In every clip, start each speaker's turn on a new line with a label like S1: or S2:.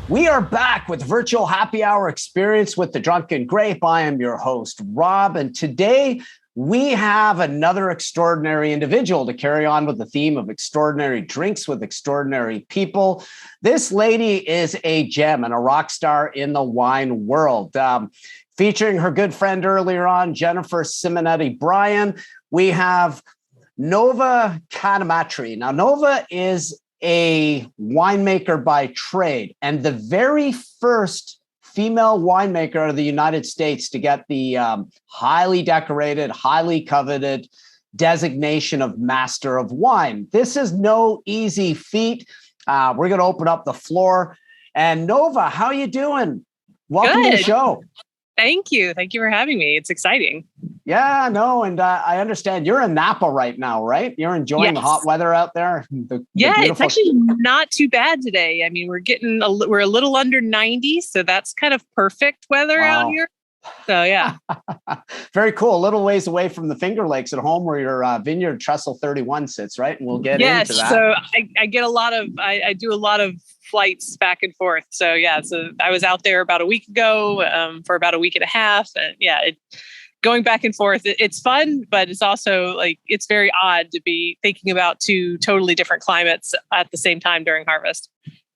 S1: We are back with virtual happy hour experience with the Drunken Grape. I am your host, Rob, and today we have another extraordinary individual to carry on with the theme of extraordinary drinks with extraordinary people. This lady is a gem and a rock star in the wine world. Featuring her good friend earlier on, Jennifer Simonetti Bryan, we have Nova Canamatri. Now, Nova is a winemaker by trade and the very first female winemaker of the United States to get the highly decorated, highly coveted designation of Master of Wine. This is no easy feat. We're going to open up the floor. And Nova, how are you doing? Welcome to the show.
S2: Thank you. Thank you for having me. It's exciting.
S1: Yeah, no, and I understand you're in Napa right now, right? You're enjoying the hot weather out there.
S2: It's actually not too bad today. I mean, we're a little under 90, so that's kind of perfect weather out here. So yeah,
S1: very cool. A little ways away from the Finger Lakes at home, where your vineyard Trestle 31 sits, right? And we'll get into that.
S2: So I get I do a lot of flights back and forth. So yeah, so I was out there about a week ago for about a week and a half, and going back and forth, it's fun, but it's also it's very odd to be thinking about two totally different climates at the same time during harvest.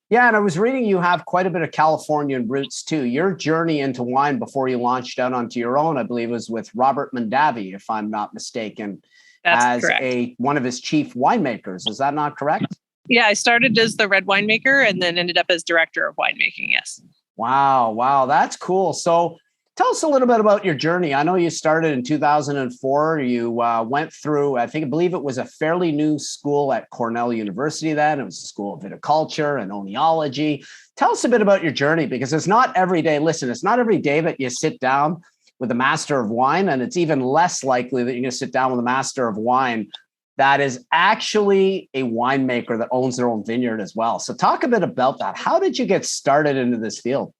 S1: Yeah, and I was reading you have quite a bit of Californian roots too. Your journey into wine before you launched out onto your own, I believe, was with Robert Mondavi, if I'm not mistaken,
S2: That's correct.
S1: One of his chief winemakers. Is that not correct?
S2: Yeah, I started as the red winemaker and then ended up as director of winemaking. Yes.
S1: Wow, that's cool. So tell us a little bit about your journey. I know you started in 2004. You went through, I believe it was a fairly new school at Cornell University then. It was a school of viticulture and oenology. Tell us a bit about your journey, because it's not every day. Listen, it's not every day that you sit down with a master of wine, and it's even less likely that you're going to sit down with a master of wine that is actually a winemaker that owns their own vineyard as well. So talk a bit about that. How did you get started into this field?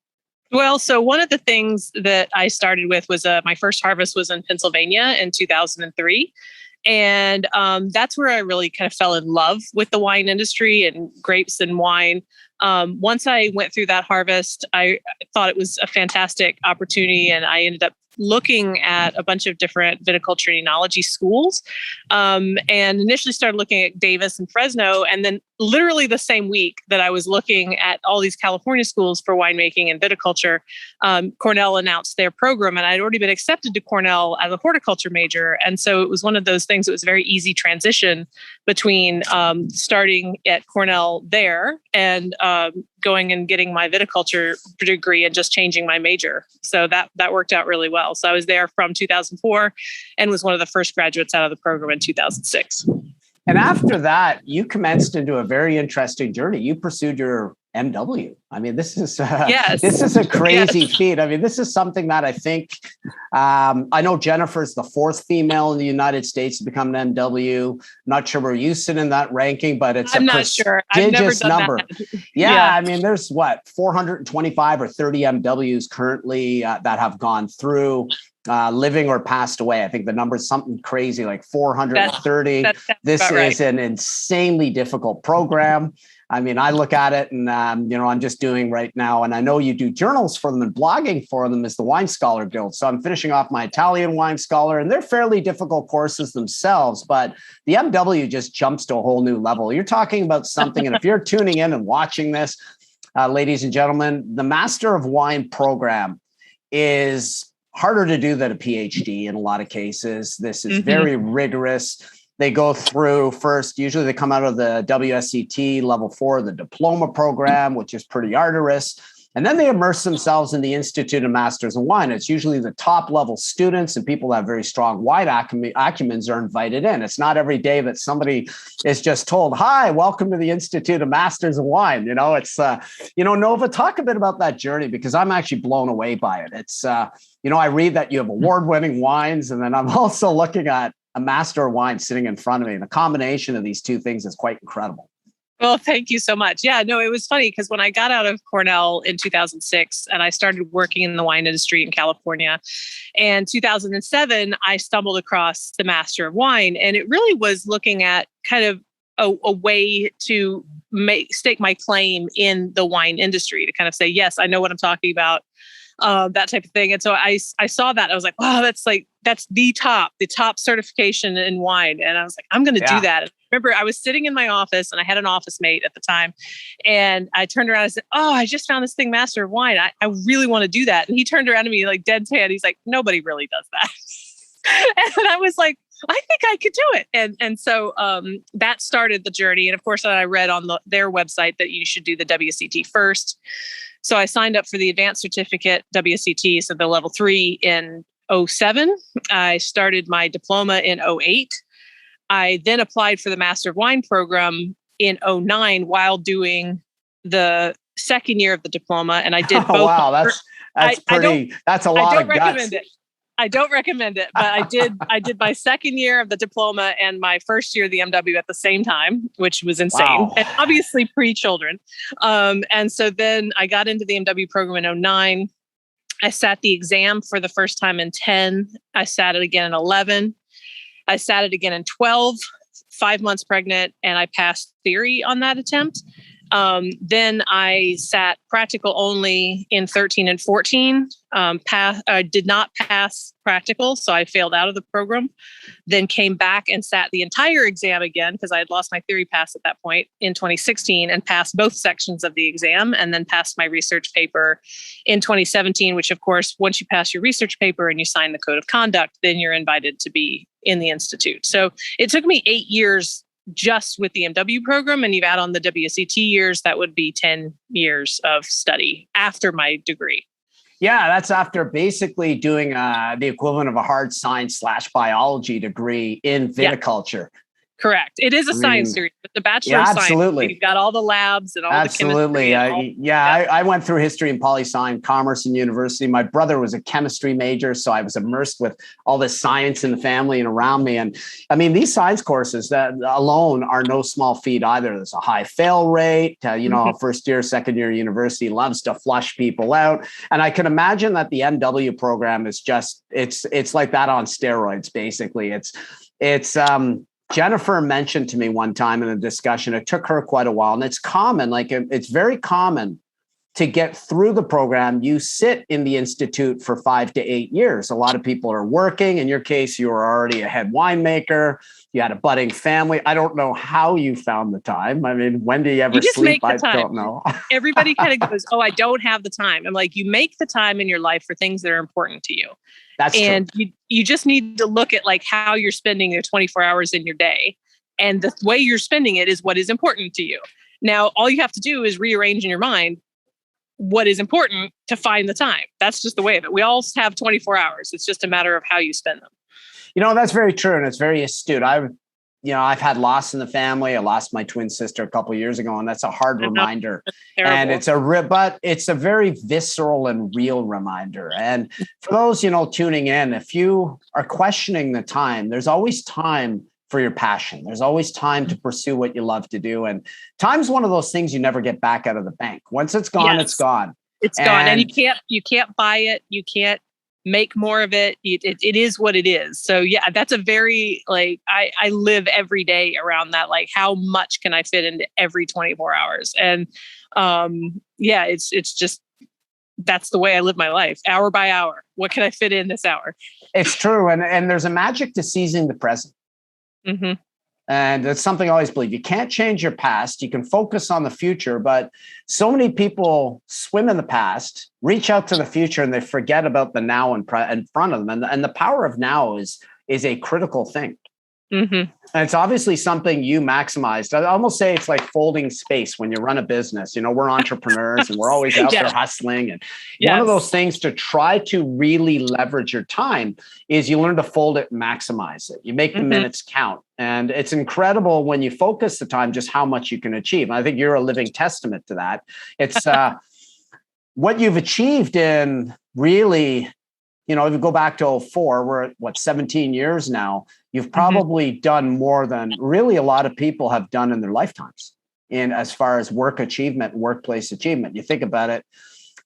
S2: Well, so one of the things that I started with was my first harvest was in Pennsylvania in 2003. And that's where I really kind of fell in love with the wine industry and grapes and wine. Once I went through that harvest, I thought it was a fantastic opportunity, and I ended up looking at a bunch of different viticulture and enology schools, and initially started looking at Davis and Fresno. And then literally the same week that I was looking at all these California schools for winemaking and viticulture, Cornell announced their program, and I'd already been accepted to Cornell as a horticulture major. And so it was one of those things that was a very easy transition between starting at Cornell there and going and getting my viticulture degree and just changing my major. So that worked out really well. So I was there from 2004 and was one of the first graduates out of the program in 2006.
S1: And after that, you commenced into a very interesting journey. You pursued your MW. I mean, this is a crazy feat. I mean, this is something that I think, I know Jennifer's the fourth female in the United States to become an MW. Not sure where you sit in that ranking, but it's a prestigious number. Yeah, I mean, there's 425 or 30 MWs currently that have gone through. Living or passed away. I think the number is something crazy, like 430. This is an insanely difficult program. I mean, I look at it and, I'm just doing right now, and I know you do journals for them and blogging for them as the Wine Scholar Guild. So I'm finishing off my Italian Wine Scholar, and they're fairly difficult courses themselves, but the MW just jumps to a whole new level. You're talking about something, and if you're tuning in and watching this, ladies and gentlemen, the Master of Wine program is harder to do than a PhD in a lot of cases. This is very rigorous. They go through first, usually they come out of the WSET level 4, the diploma program, which is pretty arduous. And then they immerse themselves in the Institute of Masters of Wine. It's usually the top level students and people that have very strong wine acumens are invited in. It's not every day that somebody is just told, hi, welcome to the Institute of Masters of Wine. It's, Nova, talk a bit about that journey, because I'm actually blown away by it. It's, I read that you have award-winning wines, and then I'm also looking at a master of wine sitting in front of me. And the combination of these two things is quite incredible.
S2: Well, thank you so much. Yeah, no, it was funny because when I got out of Cornell in 2006 and I started working in the wine industry in California, and 2007, I stumbled across the Master of Wine. And it really was looking at kind of a way to stake my claim in the wine industry, to kind of say, yes, I know what I'm talking about, that type of thing. And so I saw that. I was like, wow, that's the top certification in wine. And I was like, I'm going to do that. And I remember I was sitting in my office and I had an office mate at the time. And I turned around and said, oh, I just found this thing, Master of Wine. I really want to do that. And he turned around to me like dead tan. He's like, nobody really does that. And I was like, I think I could do it. And so that started the journey. And of course, I read on their website that you should do the WSET first. So I signed up for the advanced certificate WSET, so the level 3 in 2007. I started my diploma in 2008. I then applied for the Master of Wine program in 2009 while doing the second year of the diploma. And I did both.
S1: Wow, that's a lot of guts.
S2: Recommend it. I don't recommend it, but I did my second year of the diploma and my first year of the MW at the same time, which was insane. Wow. And obviously pre-children. And so then I got into the MW program in 2009. I sat the exam for the first time in 10. I sat it again in 11. I sat it again in 12, 5 months pregnant, and I passed theory on that attempt. Then I sat practical only in 13 and 14. Did not pass practical, so I failed out of the program. Then came back and sat the entire exam again because I had lost my theory pass at that point in 2016 and passed both sections of the exam, and then passed my research paper in 2017, which of course, once you pass your research paper and you sign the code of conduct, then you're invited to be in the institute. So it took me 8 years just with the MW program, and you add on the WSET years, that would be 10 years of study after my degree.
S1: Yeah, that's after basically doing the equivalent of a hard science / biology degree in viticulture.
S2: Correct. It is a science degree, but the Bachelor of Science,
S1: absolutely.
S2: You've got all the labs and all the chemistry.
S1: I went through history and poli-sci commerce in university. My brother was a chemistry major, so I was immersed with all this science in the family and around me. And I mean, these science courses that alone are no small feat either. There's a high fail rate. First year, second year university loves to flush people out. And I can imagine that the MW program is just, it's like that on steroids, basically. It's Jennifer mentioned to me one time in a discussion, it took her quite a while, and it's common, it's very common to get through the program. You sit in the institute for 5 to 8 years. A lot of people are working. In your case, you were already a head winemaker. You had a budding family. I don't know how you found the time. I mean, when do you ever sleep? I don't know.
S2: Everybody kind of goes, oh, I don't have the time. I'm like, you make the time in your life for things that are important to you.
S1: That's
S2: and
S1: true.
S2: You just need to look at like how you're spending your 24 hours in your day. And the way you're spending it is what is important to you. Now, all you have to do is rearrange in your mind what is important to find the time. That's just the way of it. We all have 24 hours. It's just a matter of how you spend them.
S1: That's very true. And it's very astute. I've had loss in the family. I lost my twin sister a couple of years ago, and that's a hard reminder. And it's a very visceral and real reminder. And for those, tuning in, if you are questioning the time, there's always time for your passion. There's always time to pursue what you love to do. And time's one of those things you never get back out of the bank. Once it's gone, It's gone.
S2: It's gone. And you can't buy it. You can't make more of it. It is what it is. So yeah, that's a very I live every day around that. Like, how much can I fit into every 24 hours? And it's just, that's the way I live my life, hour by hour. What can I fit in this hour?
S1: It's true. And there's a magic to seizing the present.
S2: Mm-hmm.
S1: And that's something I always believe. You can't change your past. You can focus on the future, but so many people swim in the past, reach out to the future, and they forget about the now in front of them. And the power of now is a critical thing.
S2: Mm-hmm.
S1: And it's obviously something you maximized. I almost say it's like folding space when you run a business. We're entrepreneurs and we're always out there hustling. And one of those things to try to really leverage your time is you learn to fold it and maximize it. You make the minutes count. And it's incredible when you focus the time, just how much you can achieve. And I think you're a living testament to that. It's what you've achieved in really, if you go back to 2004, we're at 17 years now, you've probably done more than really a lot of people have done in their lifetimes in as far as work achievement, workplace achievement. You think about it,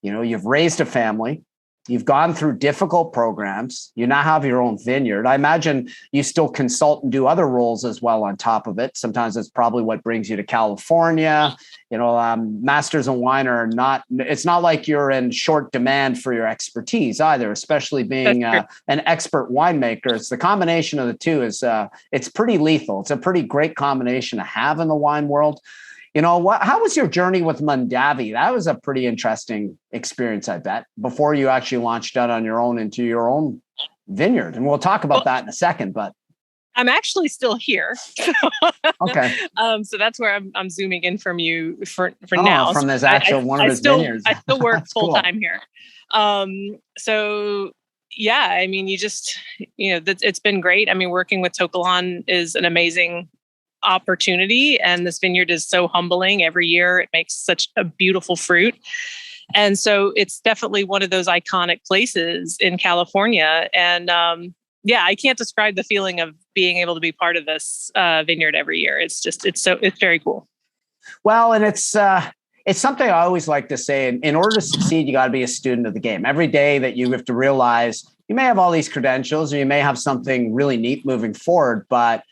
S1: you've raised a family, You've gone through difficult programs. You now have your own vineyard. I imagine you still consult and do other roles as well on top of it. Sometimes it's probably what brings you to California. Masters in Wine are not, it's not like you're in short demand for your expertise either, especially being an expert winemaker. It's the combination of the two it's pretty lethal. It's a pretty great combination to have in the wine world. How was your journey with Mondavi? That was a pretty interesting experience, I bet, before you actually launched out on your own into your own vineyard. And we'll talk about that in a second, but
S2: I'm actually still here.
S1: Okay.
S2: So that's where I'm zooming in from you for now.
S1: From this actual one of his vineyards.
S2: I still work full
S1: cool.
S2: time here. So yeah, I mean, it's been great. I mean, working with To Kalon is an amazing opportunity, and this vineyard is so humbling. Every year it makes such a beautiful fruit, and so it's definitely one of those iconic places in California. And I can't describe the feeling of being able to be part of this vineyard every year. It's very cool.
S1: Well, and it's something I always like to say. In order to succeed, you got to be a student of the game. Every day that you have to realize you may have all these credentials, or you may have something really neat moving forward, but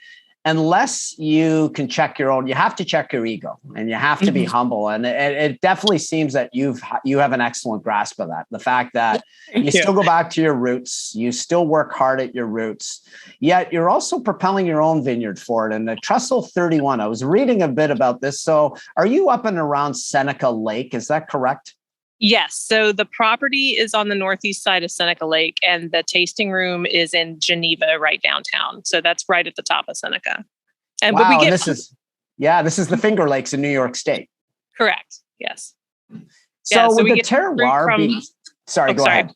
S1: unless you can check your own, you have to check your ego, and you have to be humble. And it definitely seems that you have an excellent grasp of that. The fact that you still go back to your roots, you still work hard at your roots, yet you're also propelling your own vineyard forward. And the Trestle 31, I was reading a bit about this. So are you up and around Seneca Lake? Is that correct?
S2: Yes. So the property is on the northeast side of Seneca Lake, and the tasting room is in Geneva, right downtown. So that's right at the top of Seneca. And
S1: wow, but this is the Finger Lakes in New York State.
S2: Correct. Yes.
S1: So with the terroir, go ahead.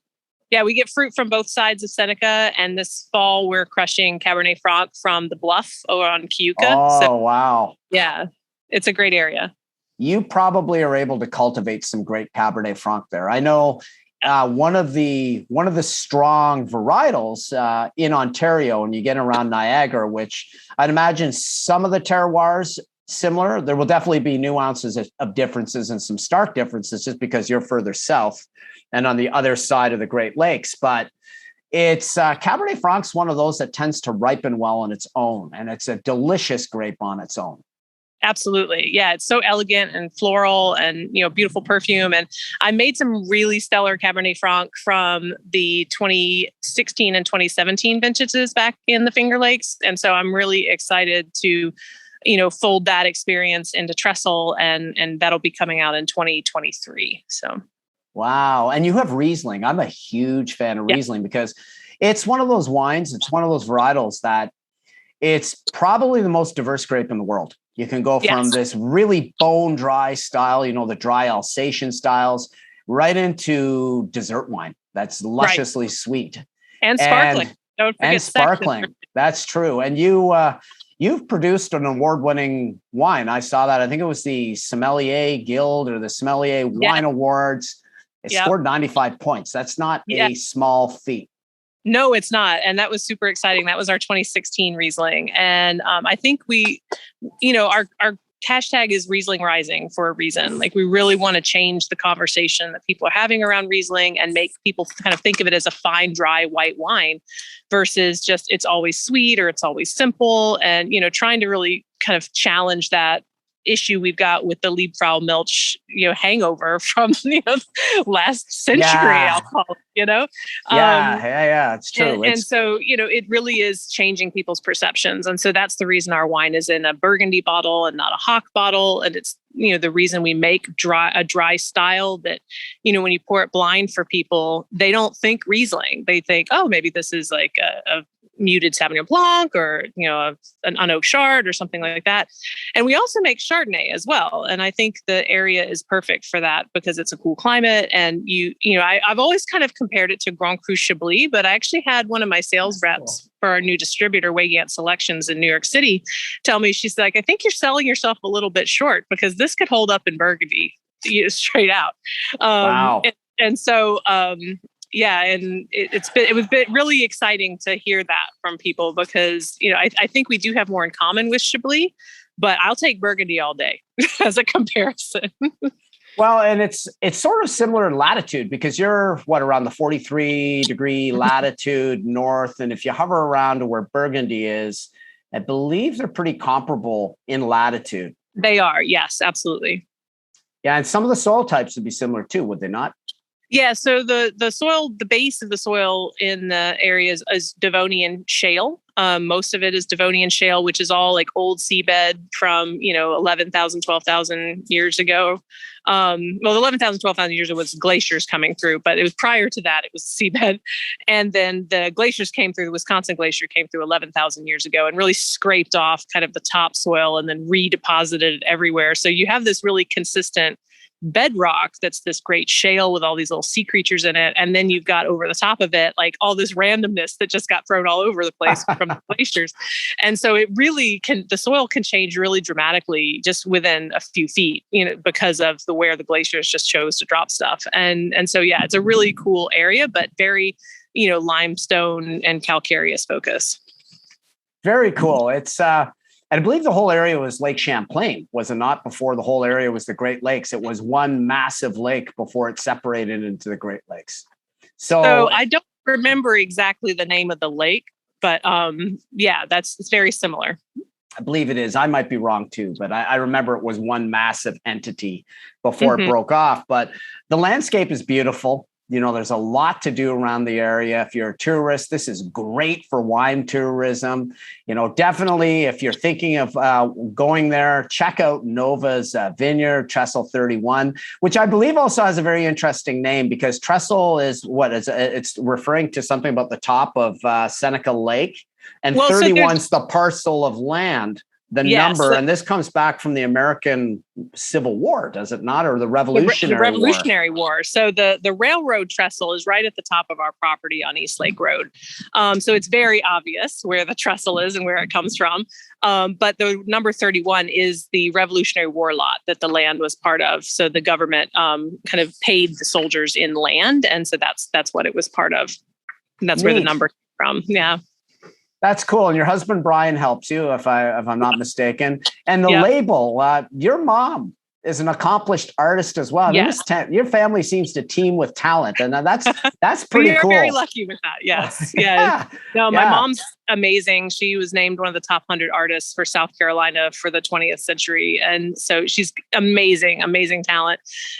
S2: Yeah, we get fruit from both sides of Seneca, and this fall we're crushing Cabernet Franc from the Bluff over on Cayuga.
S1: Oh, wow.
S2: Yeah, it's a great area.
S1: You probably are able to cultivate some great Cabernet Franc there. I know one of the strong varietals in Ontario, when you get around Niagara, which I'd imagine some of the terroirs similar. There will definitely be nuances of differences and some stark differences just because you're further south and on the other side of the Great Lakes. But it's Cabernet Franc's one of those that tends to ripen well on its own, and it's a delicious grape on its own.
S2: Absolutely. Yeah. It's so elegant and floral and, beautiful perfume. And I made some really stellar Cabernet Franc from the 2016 and 2017 vintages back in the Finger Lakes. And so I'm really excited to, fold that experience into Trestle, and that'll be coming out in 2023. So.
S1: Wow. And you have Riesling. I'm a huge fan of Riesling because it's one of those wines. It's one of those varietals that it's probably the most diverse grape in the world. You can go from this really bone dry style, the dry Alsatian styles, right into dessert wine that's lusciously sweet.
S2: And sparkling. Don't forget
S1: sparkling. That's true. And you've produced an award-winning wine. I saw that. I think it was the Sommelier Guild or the Sommelier Wine Awards. It scored 95 points. That's not a small feat.
S2: No, it's not. And that was super exciting. That was our 2016 Riesling. And I think our hashtag is Riesling Rising for a reason. Like, we really want to change the conversation that people are having around Riesling and make people kind of think of it as a fine, dry white wine versus just it's always sweet or it's always simple. And, trying to really kind of challenge that issue we've got with the Liebfrau Milch, hangover from last century alcohol.
S1: It's true.
S2: And so it really is changing people's perceptions, and so that's the reason our wine is in a Burgundy bottle and not a Hock bottle, and it's the reason we make a dry style that when you pour it blind for people, they don't think Riesling. They think, oh, maybe this is like a muted Sauvignon Blanc or, an unoaked Chard or something like that. And we also make Chardonnay as well. And I think the area is perfect for that because it's a cool climate. And I've always kind of compared it to Grand Cru Chablis, but I actually had one of my sales reps for our new distributor, Wygant Selections in New York City, tell me, she's like, I think you're selling yourself a little bit short because this could hold up in Burgundy, straight out.
S1: Wow.
S2: And so, and it was really exciting to hear that from people because, I think we do have more in common with Chablis, but I'll take Burgundy all day as a comparison.
S1: Well, and it's sort of similar in latitude because you're around the 43-degree latitude north. And if you hover around to where Burgundy is, I believe they're pretty comparable in latitude.
S2: They are, yes, absolutely.
S1: Yeah, and some of the soil types would be similar too, would they not?
S2: Yeah, so the soil, the base of the soil in the areas is Devonian shale. Most of it is Devonian shale, which is all like old seabed from 11,000, 12,000 years ago. Well, 11,000, 12,000 years ago was glaciers coming through, but it was prior to that, it was seabed. And then the glaciers came through, the Wisconsin Glacier came through 11,000 years ago and really scraped off kind of the topsoil and then redeposited it everywhere. So you have this really consistent bedrock that's this great shale with all these little sea creatures in it. And then you've got over the top of it, like all this randomness that just got thrown all over the place from the glaciers. And so it really the soil can change really dramatically just within a few feet, because of where the glaciers just chose to drop stuff. And so, yeah, it's a really cool area, but very, limestone and calcareous focus.
S1: Very cool. It's, and I believe the whole area was Lake Champlain, was it not? Before the whole area was the Great Lakes. It was one massive lake before it separated into the Great Lakes. So
S2: I don't remember exactly the name of the lake, but yeah, it's very similar.
S1: I believe it is. I might be wrong too, but I remember it was one massive entity before it broke off. But the landscape is beautiful. There's a lot to do around the area. If you're a tourist, this is great for wine tourism. Definitely if you're thinking of going there, check out Nova's vineyard, Trestle 31, which I believe also has a very interesting name because Trestle is it's referring to something about the top of Seneca Lake, and 31's the parcel of land. Number, and this comes back from the American Civil War, does it not? Or the Revolutionary
S2: War. So the railroad trestle is right at the top of our property on East Lake Road. So it's very obvious where the trestle is and where it comes from. But the number 31 is the Revolutionary War lot that the land was part of. So the government kind of paid the soldiers in land. And so that's what it was part of. And that's where the number came from. Yeah.
S1: That's cool. And your husband, Brian, helps you, if I'm not mistaken. And the label, your mom is an accomplished artist as well.
S2: Yes.
S1: Your family seems to team with talent. And that's pretty cool.
S2: We're very lucky with that. Yes. Yeah. No, my mom's amazing. She was named one of the top 100 artists for South Carolina for the 20th century. And so she's amazing, amazing talent.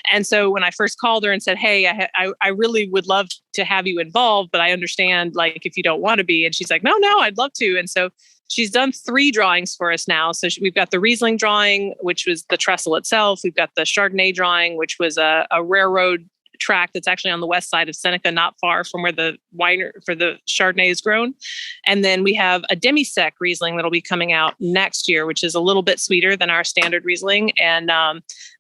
S2: And so when I first called her and said, hey, I really would love to have you involved, but I understand like if you don't want to be. And she's like, no, I'd love to. And so she's done 3 drawings for us now. So we've got the Riesling drawing, which was the trestle itself. We've got the Chardonnay drawing, which was a railroad track that's actually on the west side of Seneca, not far from where the wine for the Chardonnay is grown. And then we have a demi-sec Riesling that'll be coming out next year, which is a little bit sweeter than our standard Riesling. And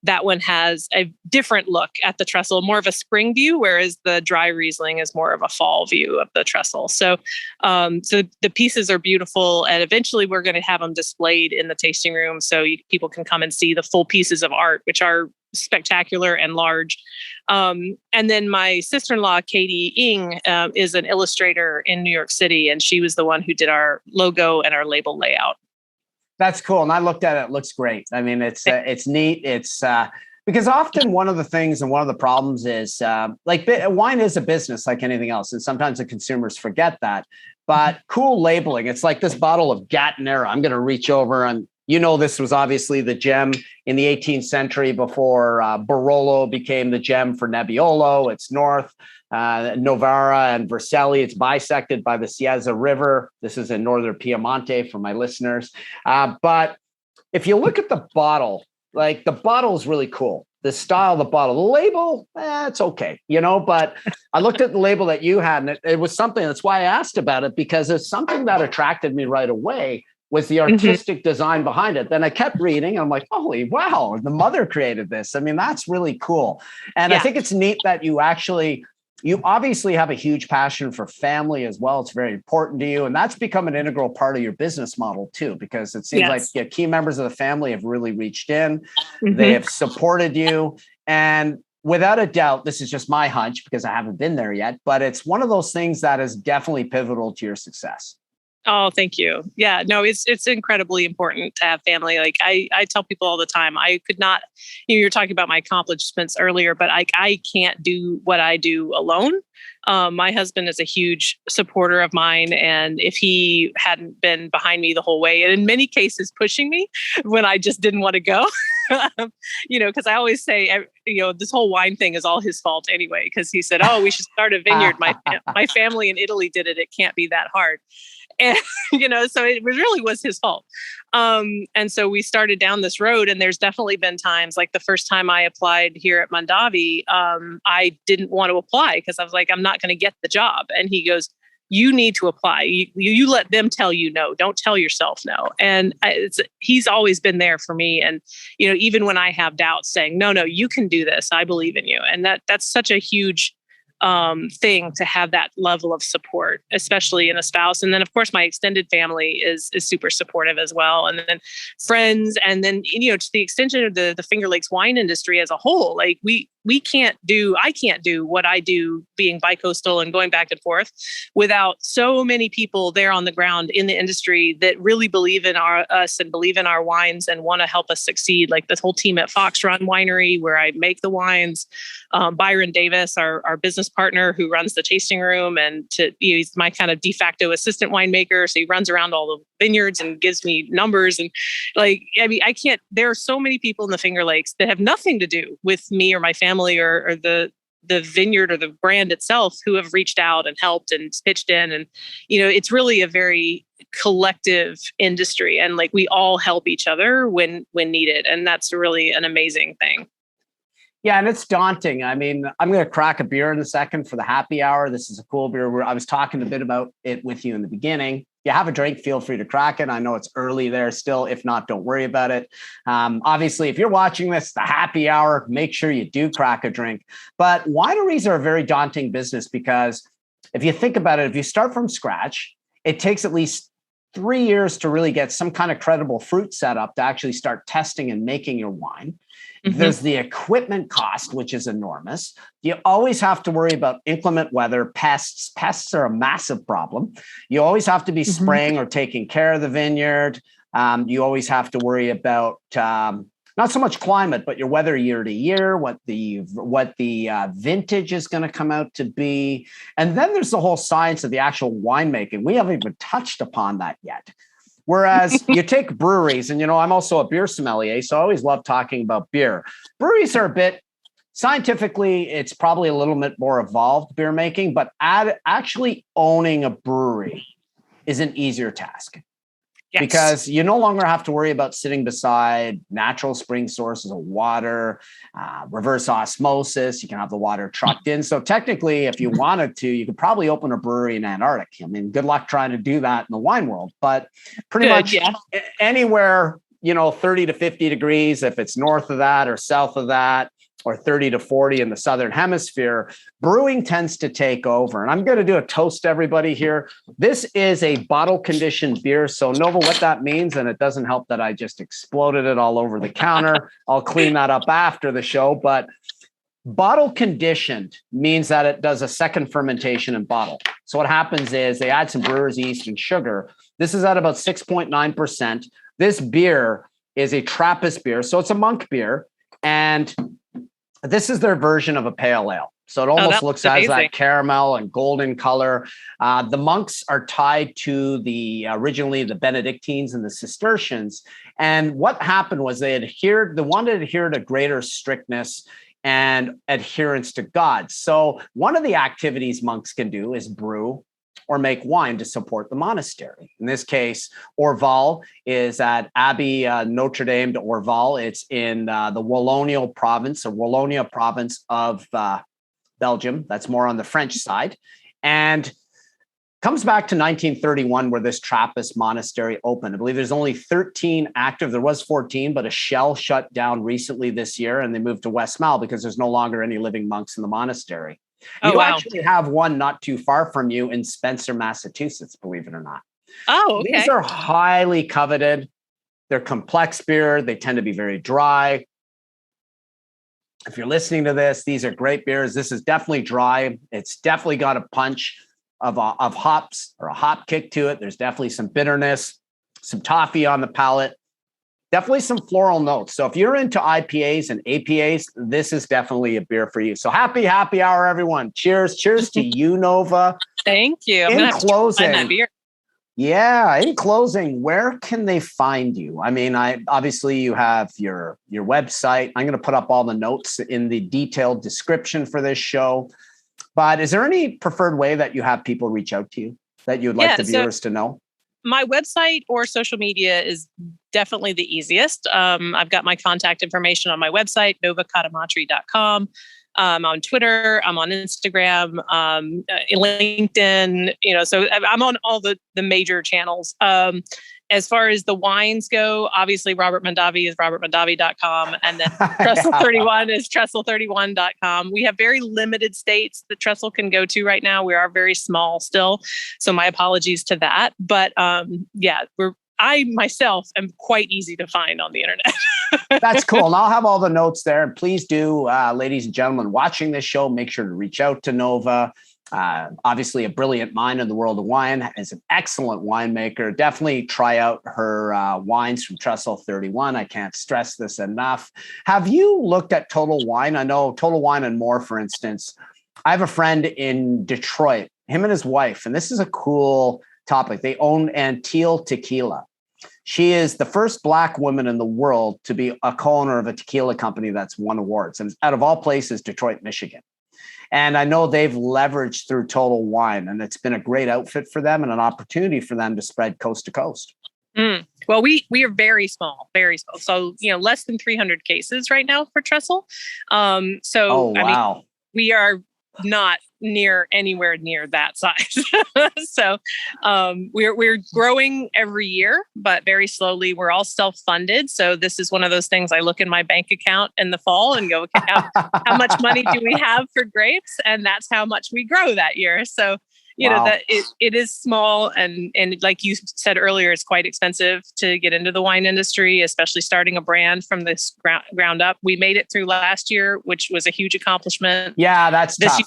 S2: that one has a different look at the trestle, more of a spring view, whereas the dry Riesling is more of a fall view of the trestle. So the pieces are beautiful, and eventually we're going to have them displayed in the tasting room so people can come and see the full pieces of art, which are spectacular and large. And then my sister-in-law, Katie Ng, is an illustrator in New York City, and she was the one who did our logo and our label layout.
S1: That's cool. And I looked at it. It looks great. I mean, it's neat. It's because often one of the things and one of the problems is wine is a business like anything else. And sometimes the consumers forget that. But cool labeling. It's like this bottle of Gattinara. I'm going to reach over and this was obviously the gem in the 18th century before Barolo became the gem for Nebbiolo. It's north, Novara and Vercelli. It's bisected by the Cieza River. This is in northern Piemonte for my listeners. But if you look at the bottle, like the bottle is really cool. The style of the bottle, the label, it's okay, but I looked at the label that you had and it was something, that's why I asked about it, because it's something that attracted me right away. Was the artistic design behind it. Then I kept reading. And I'm like, holy wow, the mother created this. I mean, that's really cool. And I think it's neat that you obviously have a huge passion for family as well. It's very important to you. And that's become an integral part of your business model too, because it seems like key members of the family have really reached in. They have supported you. And without a doubt, this is just my hunch because I haven't been there yet, but it's one of those things that is definitely pivotal to your success.
S2: Oh, thank you. Yeah, no, it's incredibly important to have family. Like I tell people all the time, I could not, you're talking about my accomplishments earlier, but I can't do what I do alone. My husband is a huge supporter of mine. And if he hadn't been behind me the whole way, and in many cases pushing me when I just didn't want to go, because I always say, this whole wine thing is all his fault anyway, because he said, oh, we should start a vineyard. My family in Italy did it. It can't be that hard. And, so it really was his fault. And so we started down this road, and there's definitely been times like the first time I applied here at Mondavi, I didn't want to apply because I was like, I'm not going to get the job. And he goes, you need to apply. You let them tell you no, don't tell yourself no. And he's always been there for me. And, even when I have doubts, saying, no, you can do this. I believe in you. And that's such a huge thing to have that level of support, especially in a spouse. And then, of course, my extended family is super supportive as well. And then friends, and then, to the extension of the Finger Lakes wine industry as a whole, like I can't do what I do being bicoastal and going back and forth without so many people there on the ground in the industry that really believe in us and believe in our wines and want to help us succeed. Like this whole team at Fox Run Winery, where I make the wines, Byron Davis, our business partner who runs the tasting room, and he's my kind of de facto assistant winemaker. So he runs around all the vineyards and gives me numbers. And there are so many people in the Finger Lakes that have nothing to do with me or my family or the vineyard or the brand itself, who have reached out and helped and pitched in. And, it's really a very collective industry, and like we all help each other when needed. And that's really an amazing thing.
S1: Yeah, and it's daunting. I mean, I'm going to crack a beer in a second for the happy hour. This is a cool beer. I was talking a bit about it with you in the beginning. You have a drink, feel free to crack it. I know it's early there still. If not, don't worry about it. Obviously, if you're watching this, the happy hour, make sure you do crack a drink. But wineries are a very daunting business, because if you think about it, if you start from scratch, it takes at least 3 years to really get some kind of credible fruit set up to actually start testing and making your wine. Mm-hmm. There's the equipment cost, which is enormous. You always have to worry about inclement weather, pests. Pests are a massive problem. You always have to be spraying or taking care of the vineyard. You always have to worry about not so much climate, but your weather year to year, what the vintage is going to come out to be. And then there's the whole science of the actual winemaking. We haven't even touched upon that yet. Whereas you take breweries, and, I'm also a beer sommelier, so I always love talking about beer. Breweries are a bit, scientifically, it's probably a little bit more evolved beer making, but actually owning a brewery is an easier task. Yes. Because you no longer have to worry about sitting beside natural spring sources of water, reverse osmosis. You can have the water trucked in. So technically, if you wanted to, you could probably open a brewery in Antarctica. I mean, good luck trying to do that in the wine world. But pretty much anywhere, 30 to 50 degrees, if it's north of that or south of that, or 30 to 40 in the Southern Hemisphere, brewing tends to take over. And I'm going to do a toast to everybody here. This is a bottle conditioned beer. So Nova, what that means, and it doesn't help that I just exploded it all over the counter. I'll clean that up after the show. But bottle conditioned means that it does a second fermentation in bottle. So what happens is they add some brewer's yeast and sugar. This is at about 6.9%. This beer is a Trappist beer. So it's a monk beer. And this is their version of a pale ale. So it almost looks as that caramel and golden color. The monks are tied to originally the Benedictines and the Cistercians. And what happened was they wanted to adhere to greater strictness and adherence to God. So one of the activities monks can do is brew or make wine to support the monastery. In this case, Orval is at Abbey Notre Dame de Orval. It's in the Wallonia province of Belgium. That's more on the French side. And comes back to 1931, where this Trappist monastery opened. I believe there's only 13 active. There was 14, but a shell shut down recently this year, and they moved to Westmalle because there's no longer any living monks in the monastery. You actually have one not too far from you in Spencer, Massachusetts, believe it or not.
S2: Oh, okay.
S1: These are highly coveted. They're complex beer. They tend to be very dry. If you're listening to this, these are great beers. This is definitely dry. It's definitely got a punch. of hops or a hop kick to it. There's definitely some bitterness, some toffee on the palate, definitely some floral notes. So if you're into IPAs and APAs, this is definitely a beer for you. So happy hour, everyone. Cheers to you, Nova.
S2: Thank you.
S1: In closing, in closing, where can they find you? I mean, obviously you have your website. I'm going to put up all the notes in the detailed description for this show. But is there any preferred way that you have people reach out to you that you'd like the viewers to know?
S2: My website or social media is definitely the easiest. I've got my contact information on my website, novakatamatre.com. I'm on Twitter, I'm on Instagram, LinkedIn, so I'm on all the major channels. As far as the wines go, obviously Robert Mondavi is robertmondavi.com. And then Trestle 31 is trestle31.com. We have very limited states that Trestle can go to right now. We are very small still. So my apologies to that. But I myself am quite easy to find on the internet.
S1: That's cool. And I'll have all the notes there. And please do, ladies and gentlemen, watching this show, make sure to reach out to Nova. Obviously a brilliant mind in the world of wine, is an excellent winemaker. Definitely try out her wines from Trestle 31. I can't stress this enough. Have you looked at Total Wine? I know Total Wine and More, for instance. I have a friend in Detroit, him and his wife, and this is a cool topic. They own Antille Tequila. She is the first Black woman in the world to be a co-owner of a tequila company that's won awards. And out of all places, Detroit, Michigan. And I know they've leveraged through Total Wine, and it's been a great outfit for them and an opportunity for them to spread coast to coast.
S2: Well, we are very small. So, less than 300 cases right now for Trestle. I mean, we are not anywhere near that size. So we're growing every year, but very slowly. We're all self-funded. So this is one of those things I look in my bank account in the fall and go, okay, how much money do we have for grapes? And that's how much we grow that year. So that it is small, and like you said earlier, it's quite expensive to get into the wine industry, especially starting a brand from this ground up. We made it through last year, which was a huge accomplishment.
S1: Yeah, that's tough.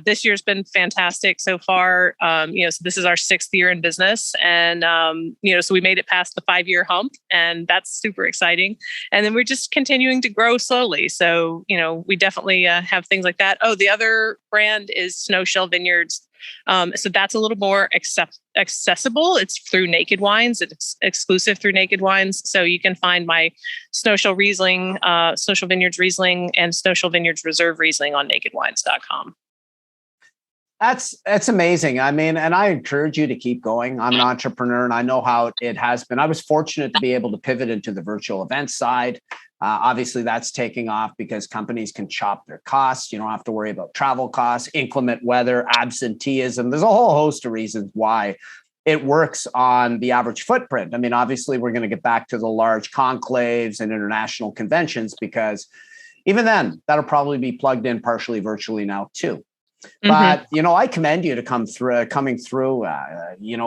S2: This year's been fantastic so far. So this is our 6th year in business, and so we made it past the 5-year hump, and that's super exciting. And then we're just continuing to grow slowly. So we definitely have things like that. Oh, the other brand is Snow Shell Vineyards. So that's a little more accessible. It's through Naked Wines. It's exclusive through Naked Wines. So you can find my Snow Shell Riesling, Snow Shell Vineyards Riesling, and Snow Shell Vineyards Reserve Riesling on nakedwines.com.
S1: That's amazing. I mean, and I encourage you to keep going. I'm an entrepreneur, and I know how it has been. I was fortunate to be able to pivot into the virtual event side. Obviously, that's taking off because companies can chop their costs. You don't have to worry about travel costs, inclement weather, absenteeism. There's a whole host of reasons why it works on the average footprint. I mean, obviously, we're going to get back to the large conclaves and international conventions, because even then, that'll probably be plugged in partially virtually now, too. But, I commend you to coming through,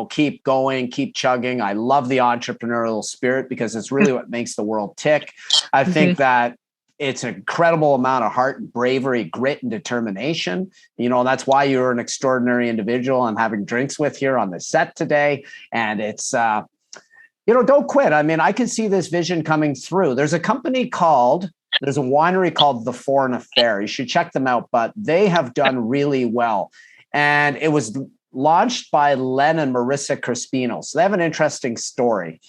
S1: keep going, keep chugging. I love the entrepreneurial spirit, because it's really what makes the world tick. I think that it's an incredible amount of heart and bravery, grit and determination. That's why you're an extraordinary individual I'm having drinks with here on the set today. And it's, don't quit. I mean, I can see this vision coming through. There's a winery called The Foreign Affair. You should check them out, but they have done really well. And it was launched by Len and Marissa Crispino. So they have an interesting story.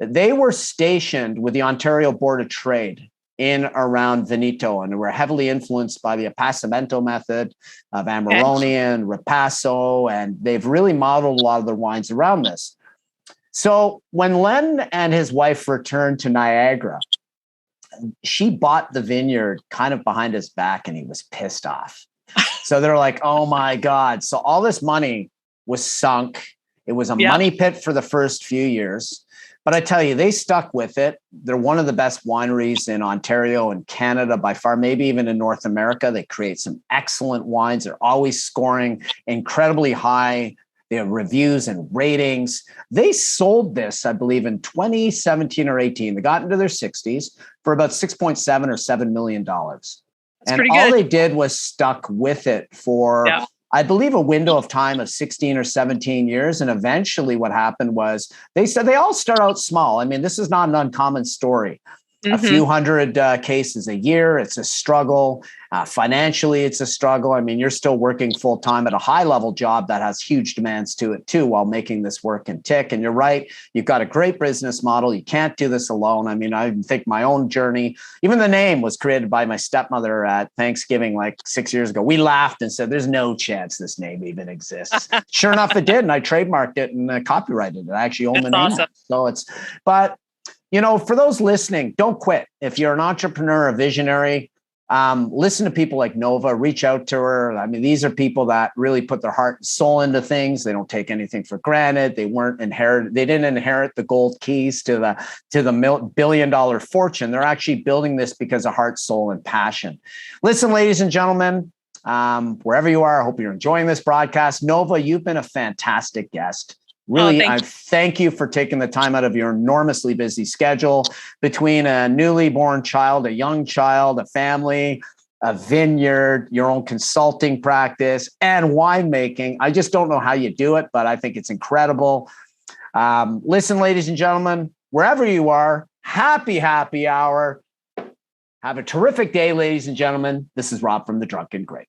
S1: They were stationed with the Ontario Board of Trade in around Veneto, and were heavily influenced by the Appassimento method of Amarone and Ripasso, and they've really modeled a lot of their wines around this. So when Len and his wife returned to Niagara, she bought the vineyard kind of behind his back, and he was pissed off. So they're like, oh my God. So all this money was sunk. It was a money pit for the first few years. But I tell you, they stuck with it. They're one of the best wineries in Ontario and Canada by far, maybe even in North America. They create some excellent wines. They're always scoring incredibly high. They have reviews and ratings. They sold this, I believe, in 2017 or 18. They got into their 60s for about $6.7 or $7 million. And all they did was stuck with it for I believe, a window of time of 16 or 17 years. And eventually what happened was they said they all start out small. I mean, this is not an uncommon story. A few hundred cases a year. It's a struggle. Financially, it's a struggle. I mean, you're still working full time at a high level job that has huge demands to it too, while making this work and tick. And you're right. You've got a great business model. You can't do this alone. I mean, I think my own journey, even the name was created by my stepmother at Thanksgiving like 6 years ago. We laughed and said, there's no chance this name even exists. Sure enough, it did. And I trademarked it and copyrighted it. I actually own the name. Awesome. So but for those listening, don't quit. If you're an entrepreneur, a visionary, listen to people like Nova, reach out to her. I mean, these are people that really put their heart and soul into things. They don't take anything for granted. They didn't inherit the gold keys to the billion-dollar fortune. They're actually building this because of heart, soul, and passion. Listen, ladies and gentlemen, wherever you are, I hope you're enjoying this broadcast. Nova, you've been a fantastic guest. Really, I thank you for taking the time out of your enormously busy schedule between a newly born child, a young child, a family, a vineyard, your own consulting practice, and winemaking. I just don't know how you do it, but I think it's incredible. Listen, ladies and gentlemen, wherever you are, happy hour. Have a terrific day, ladies and gentlemen. This is Rob from The Drunken Great.